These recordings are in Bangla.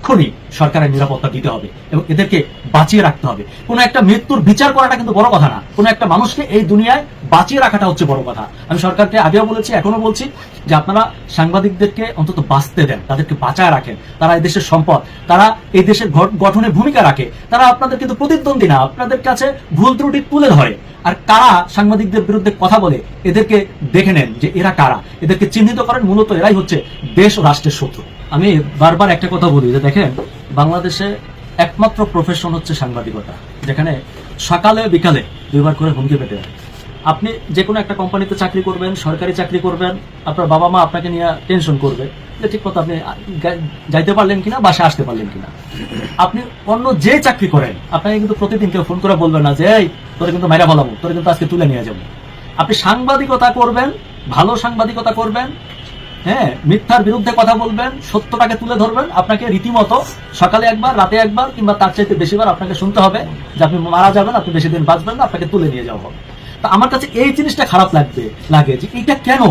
এক্ষুনি সরকারের নিরাপত্তা দিতে হবে এবং এদেরকে বাঁচিয়ে রাখতে হবে। কোনো একটা মৃত্যুর বিচার করাটা কিন্তু বড় কথা না, কোনো একটা মানুষকে এই দুনিয়ায় বাঁচিয়ে রাখাটা হচ্ছে বড় কথা। আমি সরকারকে আগেও বলেছি, এখনো বলছি যে আপনারা সাংবাদিকদেরকে অন্তত বাঁচতে দেন, তাদেরকে বাঁচায় রাখেন। তারা এই দেশের সম্পদ, তারা এই দেশের গঠনে ভূমিকা রাখে। তারা আপনাদের কিন্তু প্রতিদ্বন্দ্বী না, আপনাদের কাছে ভুল ত্রুটি তুলে ধরে। আর কারা সাংবাদিকদের বিরুদ্ধে কথা বলে এদেরকে দেখে নেন যে এরা কারা, এদেরকে চিহ্নিত করেন। মূলত এরাই হচ্ছে দেশ ও রাষ্ট্রের শত্রু। আমি বারবার একটা কথা বলি যে দেখেন, বাংলাদেশে একমাত্র প্রফেশন হচ্ছে সাংবাদিকতা, যেখানে সকালে বিকালে দুইবার করে হুমকি পেতে হয়। আপনি যে কোনো একটা কোম্পানিতে চাকরি করবেন, সরকারি চাকরি করবেন, আপনার বাবা মা আপনাকে নিয়ে টেনশন করবে যে ঠিক মতো আপনি যাইতে পারলেন কিনা, বাসায় আসতে পারলেন কিনা। আপনি অন্য যে চাকরি করেন, আপনাকে কিন্তু প্রতিদিন কেউ ফোন করে বলবেন না যে এই তোরে কিন্তু মাইরা ফেলাবো, তোরে কিন্তু আজকে তুলে নিয়ে যাবো। আপনি সাংবাদিকতা করবেন, ভালো সাংবাদিকতা করবেন, হ্যাঁ, মিথ্যার বিরুদ্ধে কথা বলবেন, সত্যটাকে তুলে ধরবেন। আপনাকে রীতিমতো সকালে একবার, রাতে একবার কিংবা তার চাইতে বেশিবার আপনাকে শুনতে হবে যে আপনি মারা যাবেন, আপনি বেশি দিন বাঁচবেন না, আপনাকে তুলে নিয়ে যাওয়া হবে। তা আমার কাছে এই জিনিসটা খারাপ লাগে যে এটা কেন?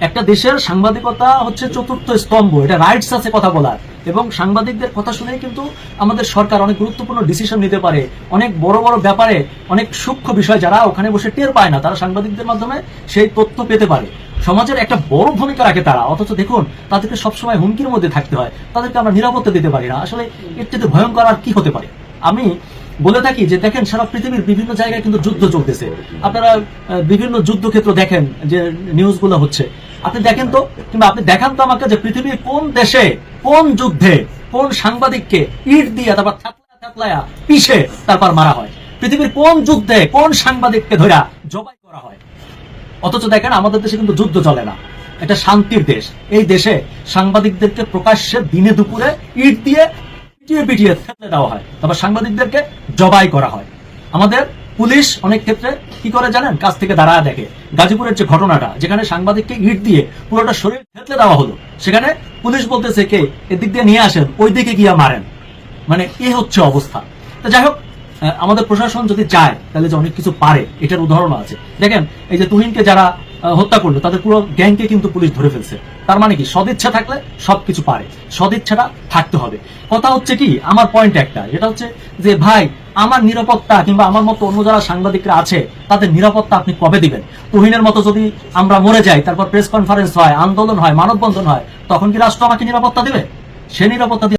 একটা দেশের সাংবাদিকতা হচ্ছে চতুর্থ স্তম্ভ, এটা রাইটস আছে কথা বলার, এবং সাংবাদিকদের কথা শুনেই কিন্তু আমাদের সরকার অনেক গুরুত্বপূর্ণ ডিসিশন নিতে পারে। অনেক বড় বড় ব্যাপারে, অনেক সূক্ষ্ম বিষয় যারা ওখানে বসে টের পায় না, তারা সাংবাদিকদের মাধ্যমে সেই তথ্য পেতে পারে। সমাজের একটা বড় ভূমিকা রাখে তারা, অথচ দেখুন তাদেরকে সবসময় হুমকির মধ্যে থাকতে হয়, তাদেরকে আমরা নিরাপত্তা দিতে পারি না। আসলে এর থেকে ভয়ঙ্কর আর কি হতে পারে? আমি বলে থাকি যে দেখেন, সারা পৃথিবীর বিভিন্ন জায়গায় কিন্তু যুদ্ধ চলতেছে। আপনারা বিভিন্ন যুদ্ধক্ষেত্র দেখেন যে নিউজগুলো হচ্ছে, আপনি দেখেন তো, কিংবা আপনি দেখান তো আমাকে যে পৃথিবীর কোন দেশে, কোন যুদ্ধে, কোন সাংবাদিককে ইট দিয়ে তারপর থাকলায়া পিষে তারপর মারা হয়? পৃথিবীর কোন যুদ্ধে কোন সাংবাদিককে ধরা জবাই করা হয়? অথচ দেখেন আমাদের দেশে কিন্তু যুদ্ধ চলে না, এটা শান্তির দেশ। এই দেশে সাংবাদিকদেরকে প্রকাশ্যে দিনে দুপুরে ইট দিয়ে পিটিয়ে পিটিয়ে ফেলে দেওয়া হয়, তারপর সাংবাদিকদেরকে জবাই করা হয়। আমাদের পুলিশ অনেক ক্ষেত্রে কি করে জানেন? কাছ থেকে দাঁড়ায় দেখে। গাজীপুরের যে ঘটনাটা, যেখানে সাংবাদিককে ইট দিয়ে পুরোটা শরীর থেতলে দেওয়া হলো, সেখানে পুলিশ বলতেছে কে এদিক দিয়ে নিয়ে আসেন, ওই দিকে গিয়ে মারেন। মানে এ হচ্ছে অবস্থা। তো যাই হোক, আমাদের প্রশাসন যদি চায় তাহলে যে অনেক কিছু পারে, এটার উদাহরণ আছে। দেখেন, এই যে তুহিনকে যারা হত্যা করলো, তাদের পুরো গ্যাংকে কিন্তু পুলিশ ধরে ফেলছে। তার মানে কি, সদিচ্ছা থাকলে সবকিছু পারে, সদিচ্ছাটা থাকতে হবে। কথা হচ্ছে কি, আমার পয়েন্ট একটা, এটা হচ্ছে যে ভাই, আমার নিরাপত্তা কিংবা আমার মতো অন্য যারা সাংবাদিকরা আছে তাদের নিরাপত্তা আপনি কবে দিবেন? তুহিনের মতো যদি আমরা মরে যাই, তারপর প্রেস কনফারেন্স হয়, আন্দোলন হয়, মানববন্ধন হয়, তখন কি রাষ্ট্র আমাকে নিরাপত্তা দিবে? সে নিরাপত্তা